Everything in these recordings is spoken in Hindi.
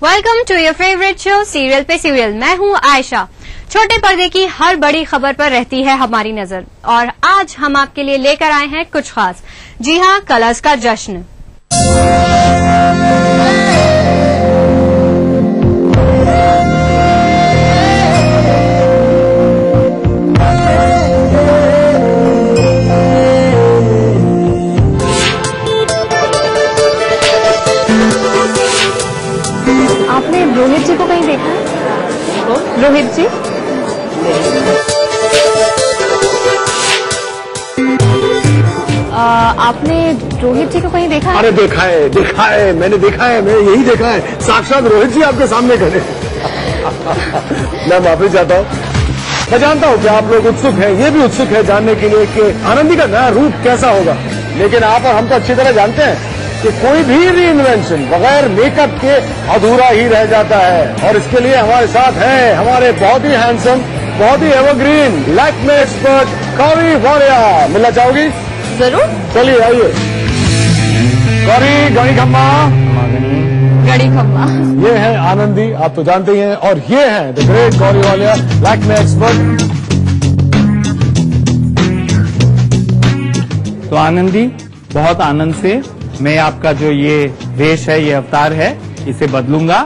Welcome to your favourite show serial पे सीरियल। मैं हूं आयशा। छोटे पर्दे की हर बड़ी खबर पर रहती है हमारी नजर और आज हम आपके लिए लेकर आए हैं कुछ खास। जी हां, कलर्स का जश्न। आपने रोहित जी को कहीं देखा है? रोहित जी? आपने रोहित जी को कहीं देखा है? अरे देखा है, मैंने देखा है, मैं यही देखा है, साक्षात रोहित जी आपके सामने खड़े। मैं माफी चाहता हूँ। मैं जानता हूँ कि आप लोग उत्सुक हैं, ये भी उत्सुक है जानने के लिए कि आनंदी का नया रूप कैसा होगा, लेकिन आप और हम तो अच्छी तरह जानते हैं कि कोई भी रीइन्वेंशन बगैर मेकअप के अधूरा ही रह जाता है। और इसके लिए हमारे साथ हैं हमारे बहुत ही हैंडसम, बहुत ही एवरग्रीन लैक्मे एक्सपर्ट कौरी वारिया। मिलना चाहोगी? जरूर। चलिए आइए। कौरी गणी खम्मा। गणी खम्मा। ये है आनंदी, आप तो जानते ही हैं, और ये है द ग्रेट कौरी वालिया, लैक्मे एक्सपर्ट। तो आनंदी, बहुत आनंद से मैं आपका जो ये वेश है, ये अवतार है, इसे बदलूंगा।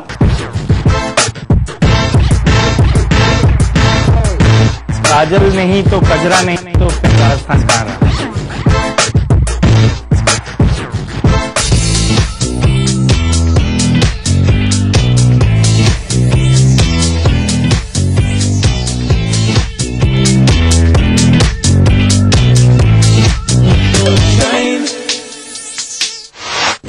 काजल नहीं तो कजरा नहीं तो फिर संस्कार।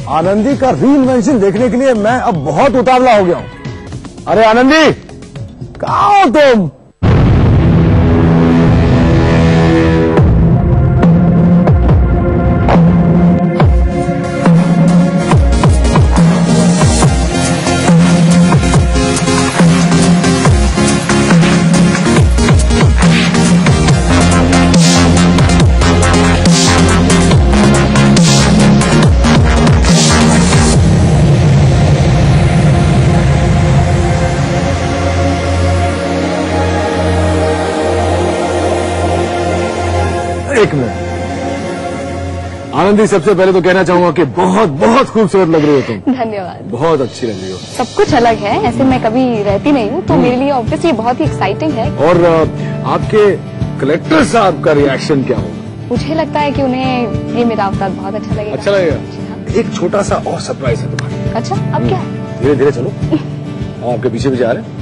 आनंदी का रीइन्वेंशन देखने के लिए मैं अब बहुत उतावला हो गया हूं। अरे आनंदी, कहाँ हो तुम? एक मिनट आनंदी, सबसे पहले तो कहना चाहूंगा कि बहुत बहुत खूबसूरत लग रही हो तुम। धन्यवाद। बहुत अच्छी लग रही हो। सब कुछ अलग है, ऐसे मैं कभी रहती नहीं हूँ, तो मेरे लिए ऑब्वियसली बहुत ही एक्साइटिंग है। और आपके कलेक्टर साहब का रिएक्शन क्या होगा? मुझे लगता है कि उन्हें ये मेरा अवतार बहुत अच्छा लगेगा। अच्छा लगेगा। एक छोटा सा और सरप्राइज है तुम्हारा। अच्छा, अब क्या है? धीरे धीरे चलो। हम आपके पीछे भी जा रहे हैं।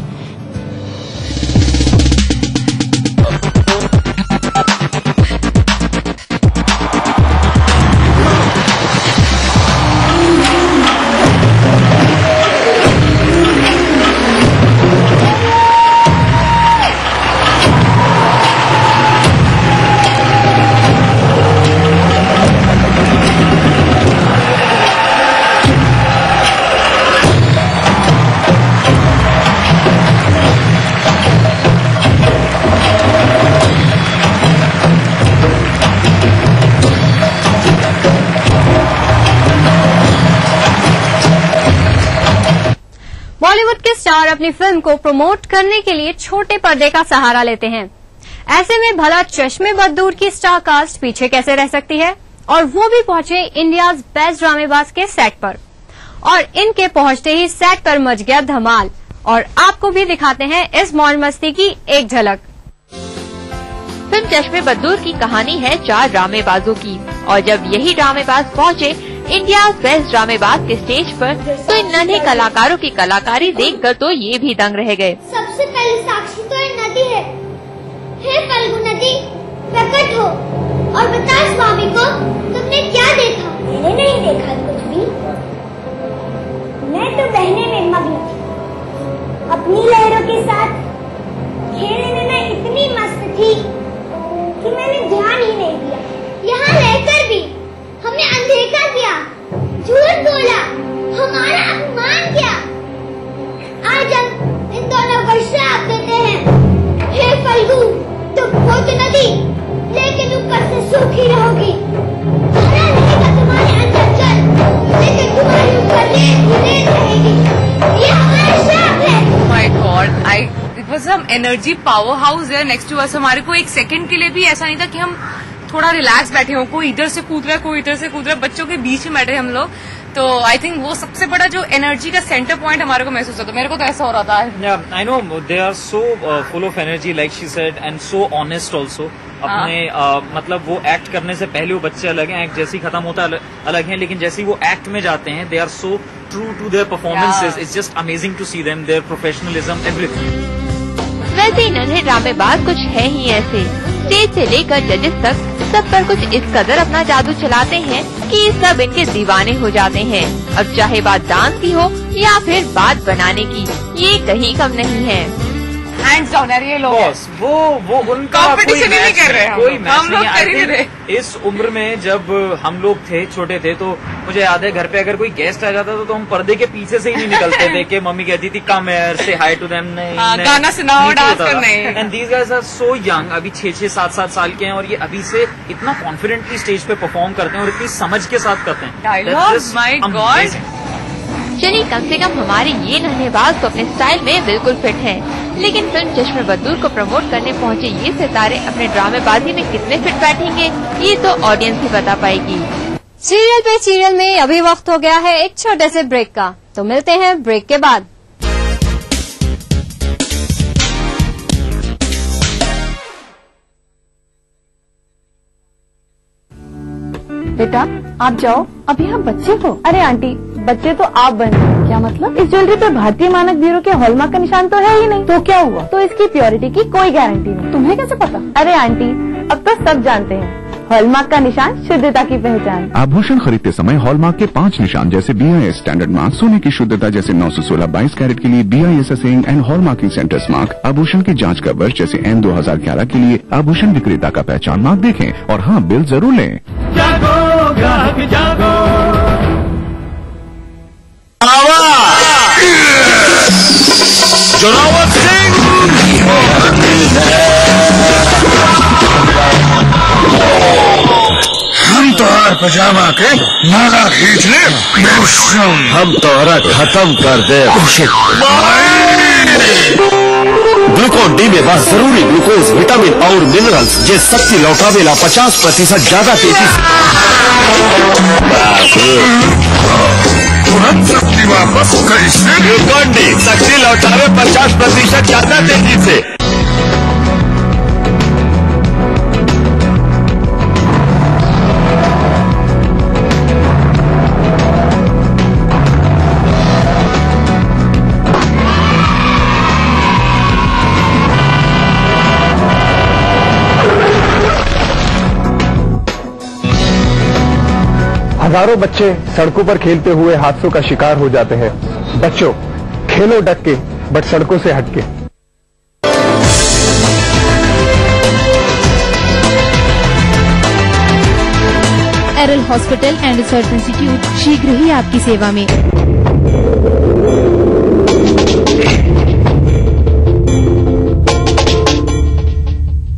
बॉलीवुड के स्टार अपनी फिल्म को प्रमोट करने के लिए छोटे पर्दे का सहारा लेते हैं। ऐसे में भला चश्मे बददूर की स्टार कास्ट पीछे कैसे रह सकती है, और वो भी पहुंचे इंडियाज बेस्ट ड्रामेबाज के सेट पर। और इनके पहुंचते ही सेट पर मच गया धमाल, और आपको भी दिखाते हैं इस मौज मस्ती की एक झलक। फिल्म चश्मे बददूर की कहानी है 4 ड्रामेबाजों की, और जब यही ड्रामेबाज पहुंचे इंडिया बेस्ट ड्रामेबाज के स्टेज पर, तो इन नन्हे कलाकारों की कलाकारी देखकर तो ये भी दंग रह गए। सबसे पहले साक्षी तो ये नदी है। हे फल्गु नदी, प्रकट हो और बता स्वामी को तुमने क्या देखा। मैंने नहीं देखा कुछ भी, मैं तो बहने में मग्न थी। अपनी लहरों के साथ खेलने में मैं इतनी मस्त थी कि मैंने ध्यान ही नहीं दिया। यहाँ रहकर भी हमने अनदेखा किया, झूठ बोला, हमारा अपमान किया। आज हम इन दोनों को श्राप देते हैं। हे फल्गु, तुम हो तो नदी, लेकिन ऊपर से सूखी रहोगी। हरा रहेगा तुम्हारे अंदर जल, लेकिन तुम्हारे ऊपर रेत ही रेत रहेगी। ये हमारा एनर्जी पावर हाउस है नेक्स्ट टू अस। हमारे को एक सेकंड के लिए भी ऐसा नहीं था कि हम थोड़ा रिलैक्स बैठे हो, कोई इधर से कूद रहा है, कोई इधर से कूद रहा है, बच्चों के बीच में बैठे हम लोग। तो आई थिंक वो सबसे बड़ा जो एनर्जी का सेंटर पॉइंट हमारे को महसूस होता है। मेरे को तो ऐसा हो रहा था। I know they are so full of energy like she said and so honest also. अपने मतलब वो एक्ट करने से पहले वो बच्चे अलग हैं, एक्ट जैसे ही खत्म होता है अलग हैं, लेकिन जैसे ही वो एक्ट में जाते हैं they are so true to their performances. It's just amazing to see them, their professionalism, everything. वैसे नन्हे ड्रामेबाज कुछ है ही ऐसे, स्टेज से लेकर जजेस तक सब पर कुछ इस कदर अपना जादू चलाते हैं कि सब इनके दीवाने हो जाते हैं। अब चाहे बात डांस की हो या फिर बात बनाने की, ये कहीं कम नहीं है। हैंड्स डाउन यार ये लोग वो उनका कंपटीशन ही नहीं कर रहे हैं, कोई मैच हम लोग कर ही नहीं नहीं। रहे। इस उम्र में जब हम लोग थे, छोटे थे, तो मुझे याद है घर पे अगर कोई गेस्ट आ जाता था तो हम पर्दे के पीछे से ही नहीं निकलते थे कि मम्मी कहती थी कम हियर से हाई टू देम। नहीं गाना सुनाओ, डांस करना है। And these guys are so young, अभी 6-6, 7-7 साल के हैं और ये अभी से इतना कॉन्फिडेंटली स्टेज पे परफॉर्म करते हैं और इतनी समझ के साथ करते हैं। Dialogue my god. चलिए कम से कम हमारे ये नन्हेबाज तो अपने स्टाइल में बिल्कुल फिट हैं, लेकिन फिल्म चश्मे बद्दूर को प्रमोट करने पहुंचे ये सितारे अपने ड्रामेबाजी में कितने फिट बैठेंगे ये तो ऑडियंस ही बता पाएगी। सीरियल पे सीरियल में अभी वक्त हो गया है एक छोटे से ब्रेक का, तो मिलते हैं ब्रेक के बाद। बेटा आप जाओ, अभी हम बच्चे हो। अरे आंटी बच्चे तो आप बन गए। क्या मतलब? इस ज्वेलरी पे भारतीय मानक ब्यूरो के हॉलमार्क का निशान तो है ही नहीं। तो क्या हुआ? तो इसकी प्योरिटी की कोई गारंटी नहीं। तुम्हें कैसे पता? अरे आंटी अब तो सब जानते हैं, हॉलमार्क का निशान शुद्धता की पहचान। आभूषण खरीदते समय हॉलमार्क के 5 निशान जैसे BIS स्टैंडर्ड मार्क, सोने की शुद्धता जैसे 916 22 कैरेट के लिए BIS assaying and hallmarking centres mark, आभूषण की जांच का वर्ष जैसे N 2011 के लिए आभूषण विक्रेता का पहचान मार्क देखें और हाँ बिल जरूर लें। जागो ग्राहक जागो। जोरावर सिंह हम तोहरा पजामा के नागा खींच ले, हम तोहरा खत्म कर दे। ग्लूकोन डी में बस जरूरी ग्लूकोज, विटामिन और मिनरल्स जे शक्ति लौटावेला 50% ज्यादा तेजी तुरंत शक्ति वापस कैसे? ग्लूकोन डी शक्ति लौटावे 50% ज्यादा तेजी से। हजारों बच्चे सड़कों पर खेलते हुए हादसों का शिकार हो जाते हैं। बच्चों खेलो डट के, बट सड़कों से हटके। एरल हॉस्पिटल एंड रिसर्च इंस्टीट्यूट शीघ्र ही आपकी सेवा में।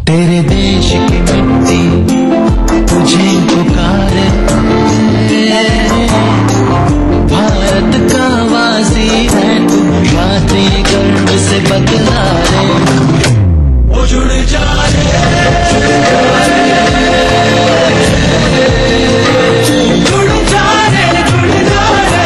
तेरे देश की मिट्टी तुझे पुकारे, भारत का वासी है तू, यात्री गर्व से बदला रे, वो जुड़ जा रे, जुड़ जा रे, जुड़ जा रे।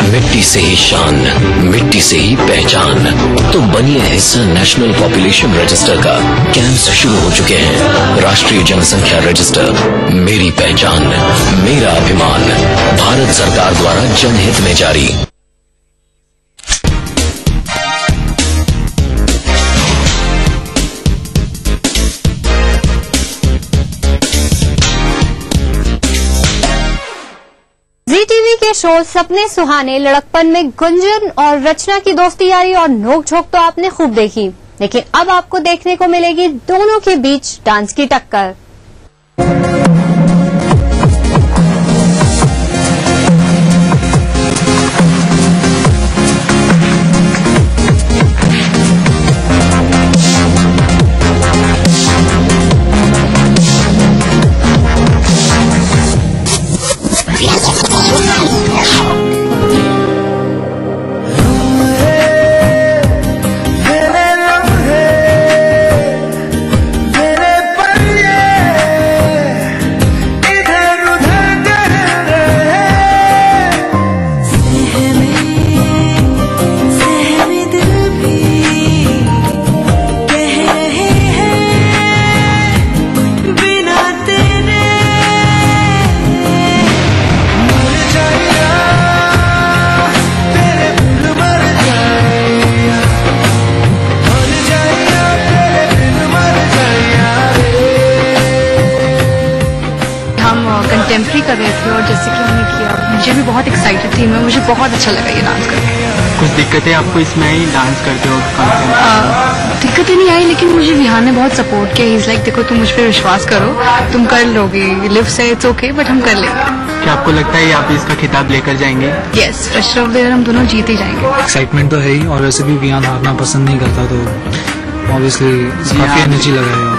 मिट्टी से ही शान, मिट्टी से ही पहचान। तो बनिए हिस्सा नेशनल पॉपुलेशन रजिस्टर का। कैंप्स शुरू हो चुके हैं। राष्ट्रीय जनसंख्या रजिस्टर, मेरी पहचान मेरा अभिमान, भारत सरकार द्वारा जनहित में जारी। ZTV के शो सपने सुहाने लड़कपन में गुंजन और रचना की दोस्ती यारी और नोक-झोंक तो आपने खूब देखी, लेकिन अब आपको देखने को मिलेगी दोनों के बीच डांस की टक्कर। कंटेम्प्रेरी कर रहे थे और जैसे कि हमने किया, मुझे भी बहुत एक्साइटेड थी मैं, मुझे बहुत अच्छा लगा ये डांस करके। कुछ दिक्कतें आपको इसमें आई डांस करते हो? दिक्कतें नहीं आई, लेकिन मुझे विहान ने बहुत सपोर्ट किया। इज लाइक देखो तुम मुझ पर विश्वास करो, तुम कर लोगे, लिव से इट्स ओके बट हम कर लेंगे। क्या आपको लगता है आप इसका खिताब लेकर जाएंगे? Yes, fresher of the year हम दोनों जीत ही जाएंगे। एक्साइटमेंट तो है ही, और वैसे भी विहान हारना पसंद नहीं करता, तो ऑब्वियसली काफी एनर्जी लगाएगा।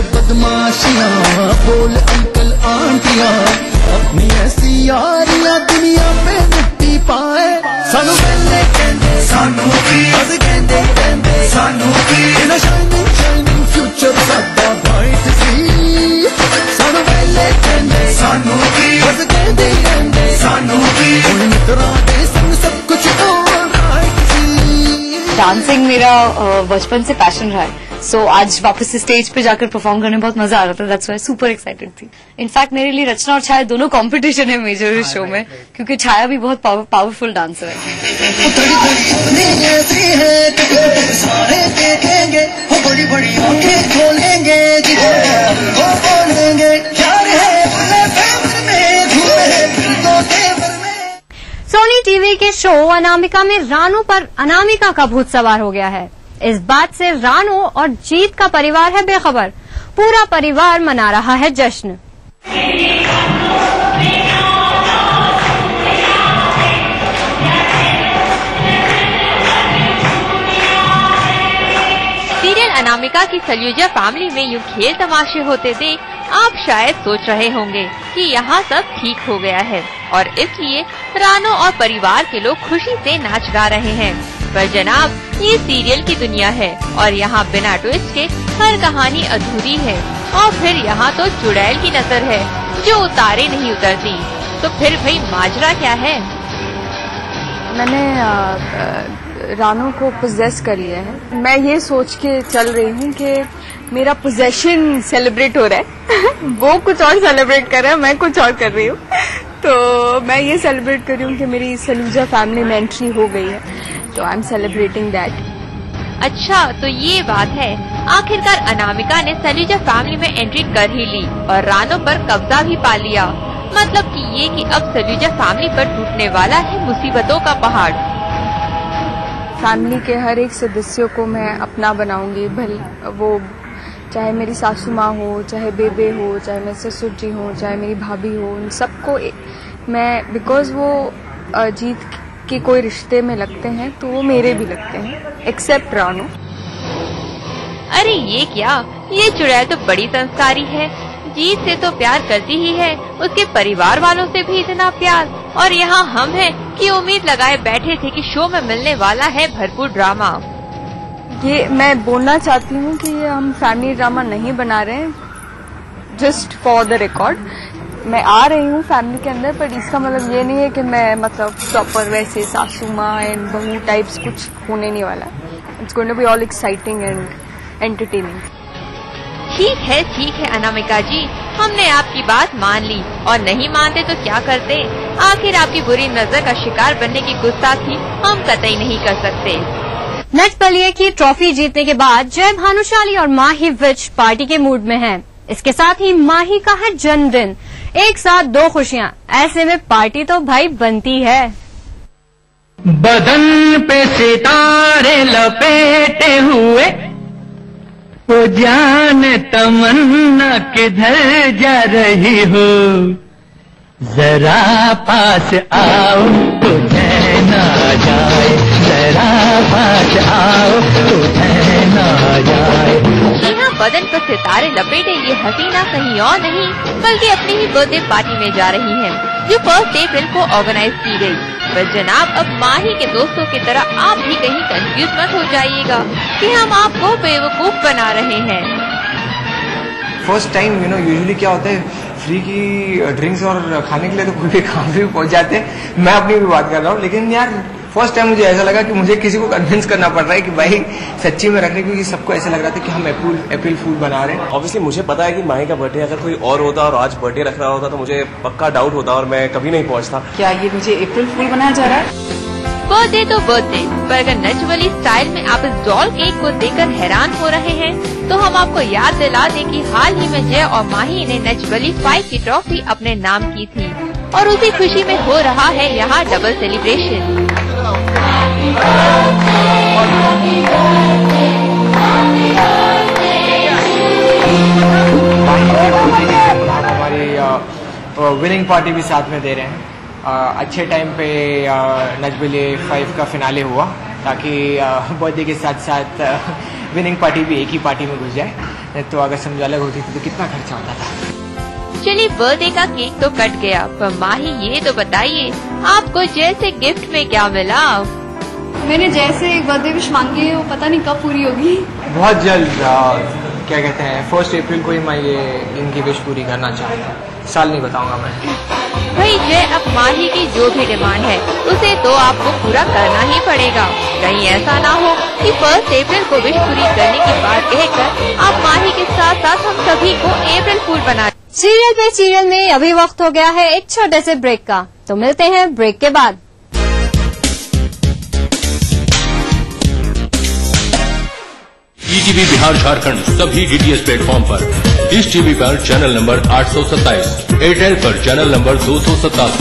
बदमाशियां बोल अंकल आंटियां, अपनी ऐसी यारियां दुनिया पे मिट्टी पाए। सानू पहले कहंदे सानू की, अस कहंदे कहंदे सानू की, इन शाइनिंग शाइनिंग फ्यूचर साडा ब्राइट सी। सानू पहले कहंदे सानू की, अस कहंदे कहंदे सानू की, हुण मित्रा दे संग सब कुछ ऑलराइट सी। डांसिंग मेरा बचपन से पैशन रहा है, सो आज वापस से स्टेज पे जाकर परफॉर्म करने में बहुत मजा आ रहा था। दैट्स व्हाई सुपर एक्साइटेड थी। इनफैक्ट मेरे लिए रचना और छाया दोनों कंपटीशन है मेजर इस शो में, क्योंकि छाया भी बहुत पावरफुल डांसर है। सारे देखेंगे, बड़ी बड़ी आंखें खोलेंगे, वो बोलेंगे प्यार है में सोनी टीवी के शो अनामिका में रानू पर अनामिका का भूत सवार हो गया है। इस बात से रानू और जीत का परिवार है बेखबर। पूरा परिवार मना रहा है जश्न। सीरियल अनामिका की सलूजा फैमिली में यूं खेल तमाशे होते देख आप शायद सोच रहे होंगे कि यहाँ सब ठीक हो गया है और इसलिए रानू और परिवार के लोग खुशी से नाच गा रहे हैं। पर जनाब, ये सीरियल की दुनिया है और यहाँ बिना ट्विस्ट के हर कहानी अधूरी है। और फिर यहाँ तो चुड़ैल की नजर है जो उतारे नहीं उतरती। तो फिर भाई माजरा क्या है? मैंने रानू को पोजेस कर लिया है। मैं ये सोच के चल रही हूँ कि मेरा पोजेशन सेलिब्रेट हो रहा है वो कुछ और सेलिब्रेट कर रहा है, मैं कुछ और कर रही हूँ। तो मैं ये सेलिब्रेट कर रही हूँ कि मेरी सलूजा फैमिली में एंट्री हो गई है, तो आई एम सेलिब्रेटिंग दैट। अच्छा, तो ये बात है। आखिरकार अनामिका ने सलूजा फैमिली में एंट्री कर ही ली और रानू पर कब्जा भी पा लिया। मतलब कि ये कि अब सलूजा फैमिली पर टूटने वाला है मुसीबतों का पहाड़। फैमिली के हर एक सदस्यों को मैं अपना बनाऊंगी, भले वो चाहे मेरी सासू माँ हो, चाहे बेबे हो, चाहे मेरे ससुर जी हो, चाहे मेरी भाभी हो, उन सबको मैं, बिकॉज वो जीत के कोई रिश्ते में लगते हैं तो वो मेरे भी लगते हैं, एक्सेप्ट रानू। अरे ये क्या, ये चुड़ैल तो बड़ी संस्कारी है। जीत से तो प्यार करती ही है, उसके परिवार वालों से भी इतना प्यार। और यहाँ हम हैं कि उम्मीद लगाए बैठे थे कि शो में मिलने वाला है भरपूर ड्रामा। ये मैं बोलना चाहती हूँ कि ये हम फैमिली ड्रामा नहीं बना रहे हैं, जस्ट फॉर द रिकॉर्ड। मैं आ रही हूँ फैमिली के अंदर, पर इसका मतलब ये नहीं है कि मैं मतलब प्रॉपर वैसे सासू माँ एंड बहू टाइप्स कुछ होने नहीं वाला। It's going to be all exciting and entertaining. ठीक है अनामिका जी, हमने आपकी बात मान ली और नहीं मानते तो क्या करते। आखिर आपकी बुरी नजर का शिकार बनने की गुस्ताखी हम कतई नहीं कर सकते। नटबलिए की ट्रॉफी जीतने के बाद जय भानुशाली और माही विच पार्टी के मूड में हैं। इसके साथ ही माही का है जन्मदिन, एक साथ दो खुशियां, ऐसे में पार्टी तो भाई बनती है। बदन पे सितारे लपेटे हुए, वो जाने तमन्ना किधर जा रही हो, जरा पास आओ तो चैन आ जाए, जरा पास आओ तो चैन आ जाए। यहाँ बदन पर सितारे लपेटे ये हसीना कहीं और नहीं बल्कि अपनी ही बर्थडे पार्टी में जा रही हैं, जो 1 अप्रैल को ऑर्गेनाइज की गई। पर जनाब, अब माही के दोस्तों की तरह आप भी कहीं कंफ्यूज मत हो जाइएगा कि हम आपको बेवकूफ बना रहे हैं। फर्स्ट टाइम यूजुअली क्या होता है, फ्री की ड्रिंक्स और खाने के लिए तो कोई भी कहाँ भी पहुंच जाते हैं, मैं अपनी भी बात कर रहा हूँ, लेकिन यार फर्स्ट टाइम मुझे ऐसा लगा कि मुझे किसी को कन्विंस करना पड़ रहा है कि भाई सच्ची में रखने, क्योंकि सबको ऐसा लग रहा था कि हम अप्रैल फूल बना रहे हैं। ऑब्वियसली मुझे पता है कि माही का बर्थडे अगर कोई और होता और आज बर्थडे रख रहा होता तो मुझे पक्का डाउट होता और मैं कभी नहीं पहुंचता। क्या ये मुझे अप्रैल फूल बनाया जा रहा है? बर्थडे तो बर्थडे, पर अगर नचबली स्टाइल में आप इस डॉल केक को देखकर हैरान हो रहे हैं तो हम आपको याद दिला दें कि हाल ही में जय और माही ने नचबली 5 की ट्रॉफी अपने नाम की थी और उसी खुशी में हो रहा है यहाँ डबल सेलिब्रेशन। हमारी विनिंग पार्टी भी साथ में दे रहे हैं। अच्छे टाइम पे नचबली 5 का फिनाले हुआ ताकि बर्थडे के साथ साथ विनिंग पार्टी भी एक ही पार्टी में घुस जाए, तो अगर समझ अलग होती तो कितना खर्चा होता था। चलिए, बर्थडे का केक तो कट गया, पर माही ये तो बताइए आपको जैसे गिफ्ट में क्या मिला? मैंने जैसे एक बर्थडे विश मांगी है, वो पता नहीं कब पूरी होगी। बहुत जल्द क्या कहते हैं 1 अप्रैल को ही मैं ये इनकी विश पूरी करना चाहता हूँ, साल नहीं बताऊंगा मैं। भाई जय, अब माही की जो भी डिमांड है उसे तो आपको पूरा करना ही पड़ेगा। कहीं ऐसा ना हो कि 1 अप्रैल को विश पूरी करने की बात कहकर आप माही के साथ साथ हम सभी को अप्रैल फूल बना। सीरियल पे सीरियल में अभी वक्त हो गया है एक छोटे से ब्रेक का, तो मिलते हैं ब्रेक के बाद। ईटीवी बिहार झारखंड सभी डीटीएच प्लेटफॉर्म पर, डिश टीवी पर चैनल नंबर 827, एयरटेल पर चैनल नंबर 287,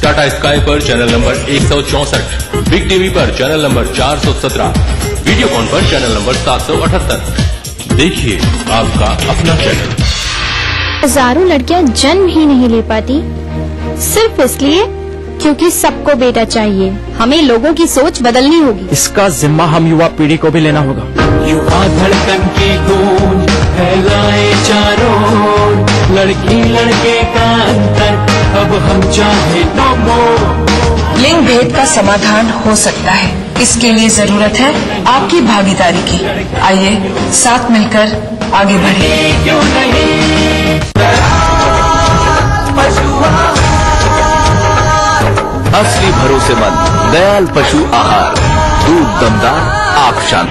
टाटा स्काई पर चैनल नंबर 164, बिग टीवी पर चैनल नंबर 417, वीडियोकॉन पर चैनल नंबर 778। देखिए आपका अपना चैनल। हजारों लड़कियां जन्म ही नहीं ले पाती सिर्फ इसलिए क्योंकि सबको बेटा चाहिए। हमें लोगों की सोच बदलनी होगी। इसका जिम्मा हम युवा पीढ़ी को भी लेना होगा। युवा धड़कन की गूंज फैलाए चारों ओर, लड़की लड़के का अंतर अब हम चाहे नो मोर। लिंग भेद का समाधान हो सकता है, इसके लिए जरूरत है आपकी भागीदारी की। आइए साथ मिलकर आगे बढ़े। क्यों नहीं असली भरोसेमंद दयाल पशु आहार, दूध दमदार, आंख शांत।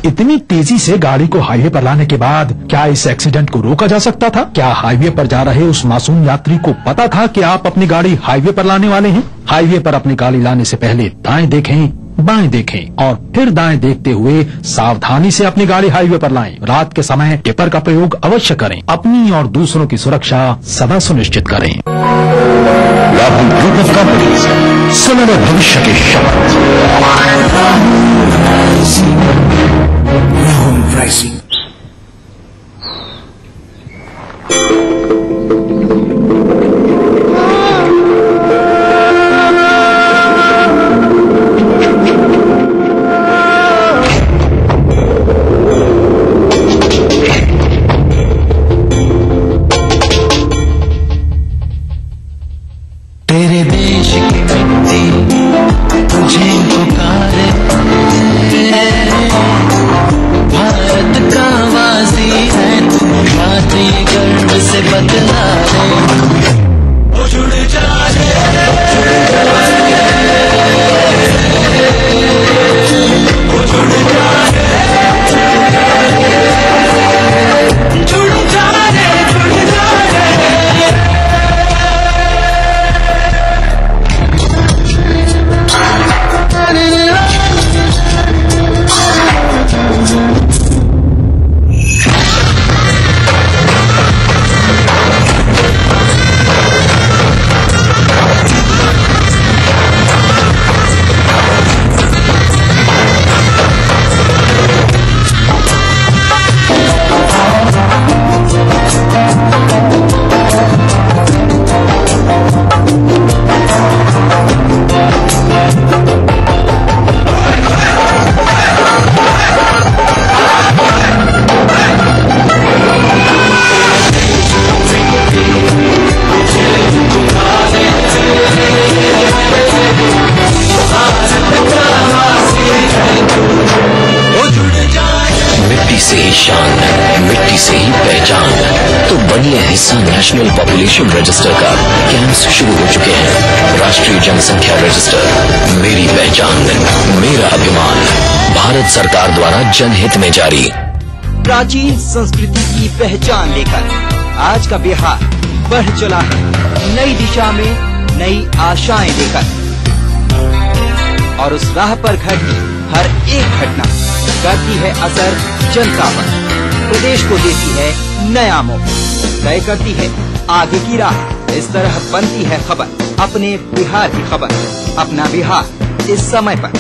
इतनी तेजी से गाड़ी को हाईवे पर लाने के बाद क्या इस एक्सीडेंट को रोका जा सकता था? क्या हाईवे पर जा रहे उस मासूम यात्री को पता था कि आप अपनी गाड़ी हाईवे पर लाने वाले हैं? हाईवे पर अपनी गाड़ी लाने से पहले दाएं देखें, बाएं देखें और फिर दाएं देखते हुए सावधानी से अपनी गाड़ी हाईवे पर लाएं। रात के समय टिपर का प्रयोग अवश्य करें। अपनी और दूसरों की सुरक्षा सदा सुनिश्चित करें। राहुल ग्रुप ऑफ कंपनीज, सुनहरे भविष्य के शपथ। राहुल प्राइसिंग। तेरे देश की मिट्टी तुझे पुकारे, भारत बनिए हिस्सा नेशनल पॉपुलेशन रजिस्टर का। कैंप्स शुरू हो चुके हैं। राष्ट्रीय जनसंख्या रजिस्टर, मेरी पहचान, मेरा अभिमान। भारत सरकार द्वारा जनहित में जारी। प्राचीन संस्कृति की पहचान लेकर आज का बिहार बढ़ चला है नई दिशा में, नई आशाएं लेकर। और उस राह पर घटी हर एक घटना करती है असर जनता पर, प्रदेश को देती है नया मौका, तय करती है आगे की राह। इस तरह बनती है खबर अपने बिहार की खबर, अपना बिहार इस समय पर।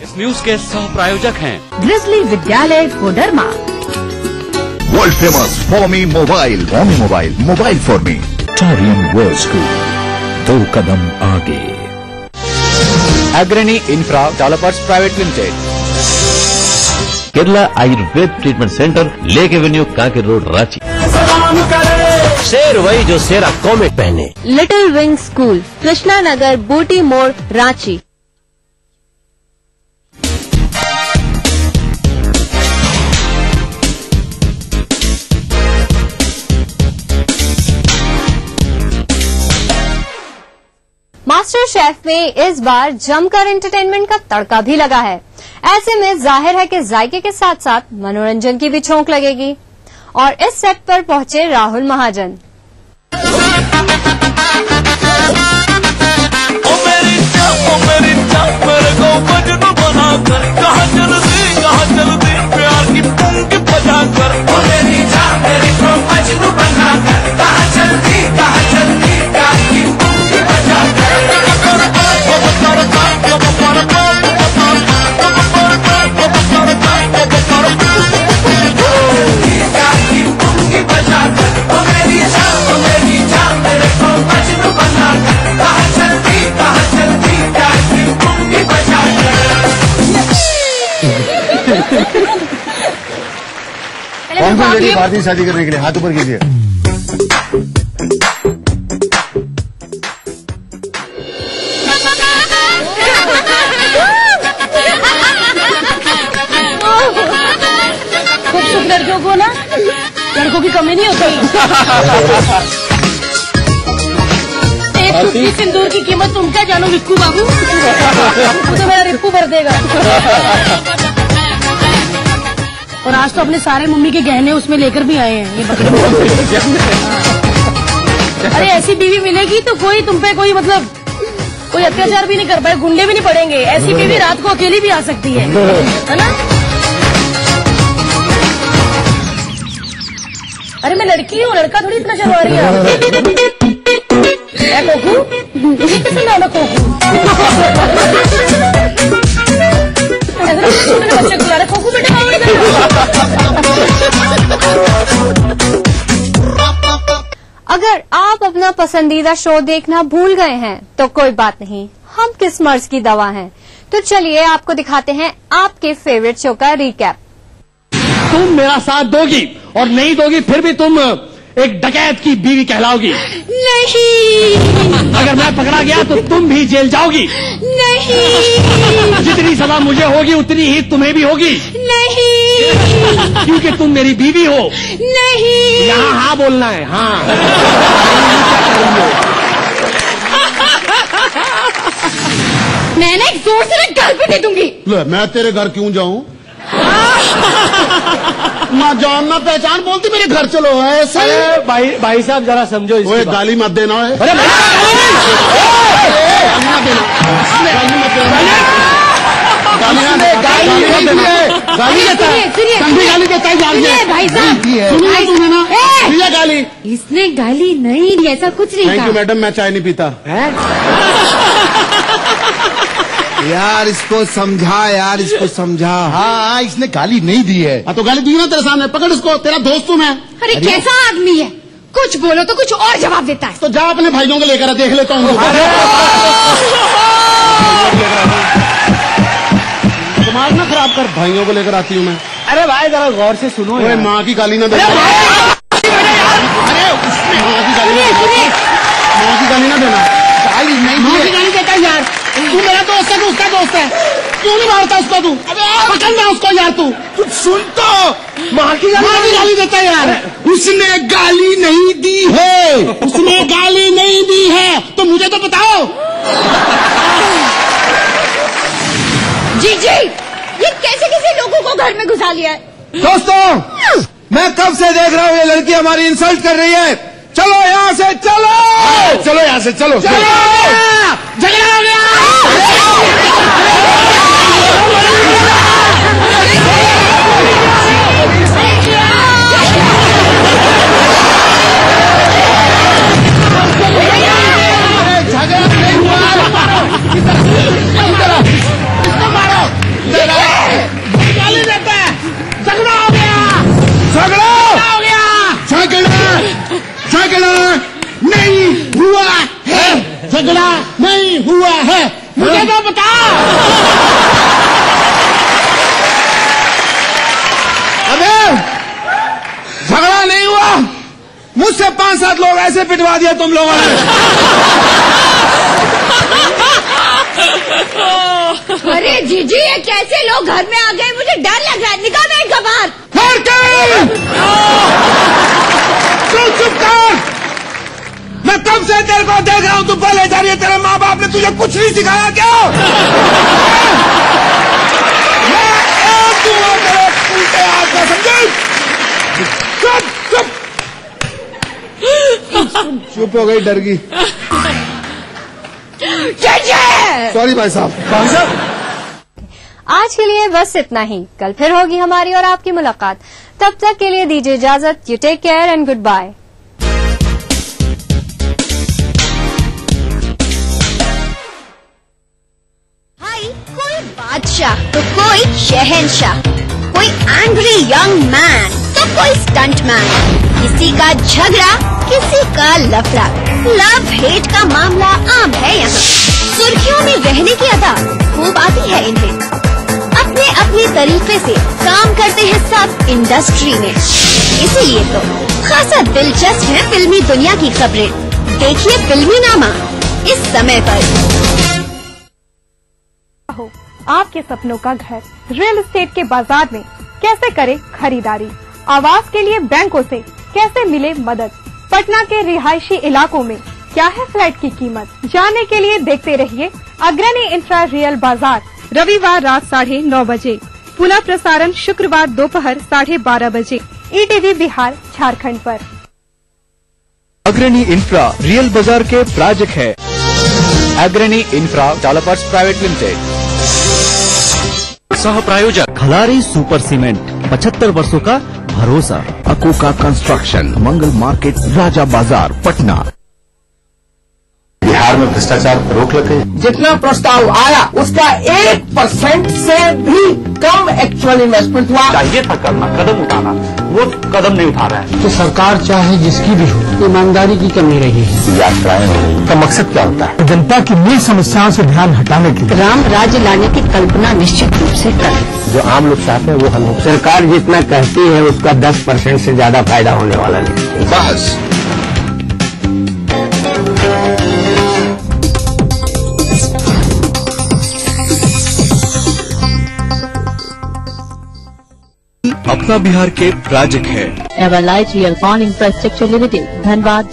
इस न्यूज के सह प्रायोजक हैं ग्रिजली विद्यालय Koderma. World famous for me mobile, mobile for me. Taurian world school, 2 कदम आगे। Agrani infra developers private limited. Kerala Ayurveda treatment centre, lake avenue, Kanke road, Ranchi. शेर वही जो शेरा कॉमेट पहने। Little wing school, Krishna Nagar, Booty Mor, Ranchi. Master chef में इस बार जमकर एंटरटेनमेंट का तड़का भी लगा है। ऐसे में जाहिर है कि जायके के साथ साथ मनोरंजन की भी छौंक लगेगी। और इस सेट पर पहुंचे राहुल महाजन। कौन सी लड़की भारतीय शादी करने के लिए? हाथ ऊपर कीजिए। खूबसूरत लड़कियों को ना लड़कों की कमी नहीं होती। एक टुकड़ी सिंदूर की कीमत तुम क्या जानो रिक्कू बाबू? तो मेरा रिक्कू भर देगा। और आज तो अपने सारे मम्मी के गहने उसमें लेकर भी आए हैं। ये अरे ऐसी बीवी मिलेगी तो कोई तुम पे कोई मतलब कोई अत्याचार भी नहीं कर पाए, गुंडे भी नहीं पड़ेंगे। ऐसी बीवी रात को अकेली भी आ सकती है ना? अरे मैं लड़की हूँ, लड़का थोड़ी इतना चलवा रही है। कोकू पसंद आना कोकू। बच्चे को ला रहे कोकू बेटा। अगर आप अपना पसंदीदा शो देखना भूल गए हैं तो कोई बात नहीं, हम किस मर्ज की दवा हैं। तो चलिए आपको दिखाते हैं आपके फेवरेट शो का रिकैप। तुम मेरा साथ दोगी और नहीं दोगी फिर भी तुम एक डकैत की बीवी कहलाओगी। नहीं। अगर मैं पकड़ा गया तो तुम भी जेल जाओगी। नहीं। जितनी सजा मुझे होगी उतनी ही तुम्हें भी होगी। नहीं। क्योंकि तुम मेरी बीवी हो। नहीं। यहाँ हाँ बोलना है, हाँ। मैं ना एक जोर से घर पे दे दूंगी। मैं तेरे घर क्यों जाऊं? ना जान ना पहचान बोलती मेरे घर चलो। ऐसे भाई साहब जरा समझो इसको। ओए गाली मत देना है। अरे गाली देता है भाई साहब। गाली इसने गाली नहीं दी, ऐसा कुछ नहीं। थैंक यू मैडम, मैं चाय नहीं पीता। यार इसको समझा, यार इसको समझा। हाँ इसने गाली नहीं दी है। तो गाली दी ना तेरे सामने, पकड़ इसको, तेरा दोस्त हूँ मैं। अरे कैसा आदमी है, कुछ बोलो तो कुछ और जवाब देता है। तो जा अपने भाइयों को लेकर देख लेता हूँ। दिमाग ना खराब कर, भाइयों को लेकर आती हूँ मैं। अरे भाई जरा गौर से सुनो। माँ की गाली ना देना। अरे माँ की गाली ना देना। गाली नहीं देता यार। तू मेरा दोस्त है, तू उसका दोस्त है, क्यों नहीं मारता उसको? तू पकड़ ना उसको यार। तू सुन तो माँ की गाली देता है यार। उसने गाली नहीं दी है, उसने गाली नहीं दी है, तो मुझे तो बताओ। जी जी, ये कैसे कैसे लोगों को घर में घुसा लिया है? दोस्तों, मैं कब से देख रहा हूँ ये लड़की हमारी इंसल्ट कर रही है। चलो यहाँ से, चलो चलो यहाँ से, चलो झगड़ा हो गया। झगड़ा नहीं हुआ है, मुझे तो बता। अबे झगड़ा नहीं हुआ, मुझसे 5-7 लोग ऐसे पिटवा दिया तुम लोगों ने। अरे जीजी, ये कैसे लोग घर में आ गए? मुझे डर लग रहा है। निकालो इनका बाहर। चुप कर। मैं कब से तेरे को देख रहा हूँ, तू पहले जा रही है। तेरे माँ बाप ने तुझे कुछ नहीं सिखाया क्या? मैं एक दूंगा तेरे उल्टे हाथ में, समझी? चुप हो गई, डर गई। सॉरी भाई साहब। आज के लिए बस इतना ही। कल फिर होगी हमारी और आपकी मुलाकात। तब तक के लिए दीजिए इजाजत। You take care and goodbye. कोई बादशाह तो कोई शहंशाह, कोई एंग्री यंग मैन तो कोई स्टंट मैन, किसी का झगड़ा किसी का लफड़ा। लव हेट का मामला आम है यहाँ। सुर्खियों में रहने की अदा खूब आती है इन्हें। अपने अपने तरीके से काम करते हैं सब इंडस्ट्री में। इसीलिए तो खासा दिलचस्प है फिल्मी दुनिया की खबरें। देखिए फिल्मी नामा इस समय पर। आपके सपनों का घर रियल एस्टेट के बाजार में कैसे करें खरीदारी, आवास के लिए बैंकों से कैसे मिले मदद, पटना के रिहायशी इलाकों में क्या है फ्लैट की कीमत, जानने के लिए देखते रहिए अग्रणी इंफ्रा रियल बाजार। रविवार रात 9:30 बजे, पुनः प्रसारण शुक्रवार दोपहर 12:30 बजे ETV बिहार झारखंड पर। अग्रणी इंफ्रा रियल बाजार के प्रायोजक है अग्रणी इंफ्रा डेवलपर्स प्राइवेट लिमिटेड। सह प्रायोजक खलारी सुपर सीमेंट, 75 वर्षों का भरोसा। अकोका कंस्ट्रक्शन, मंगल मार्केट, राजा बाजार, पटना। बिहार में भ्रष्टाचार पर रोक लगे। जितना प्रस्ताव आया उसका 1% से भी कम एक्चुअल इन्वेस्टमेंट हुआ। चाहिए था करना, कदम उठाना, वो कदम नहीं उठा रहा है। तो सरकार चाहे जिसकी भी हो, ईमानदारी की कमी रही है। यात्राएं का मकसद क्या होता है? जनता की मूल समस्याओं से ध्यान हटाने के लिए राम राज्य लाने की कल्पना निश्चित रूप से करें। जो आम लोग चाहते हैं वो हम सरकार जितना कहती है उसका 10% से ज्यादा फायदा होने वाला नहीं। बस अपना बिहार के प्रायोजक है एवरलाइट रियल फॉन इंफ्रास्ट्रक्चर लिमिटेड, धनबाद।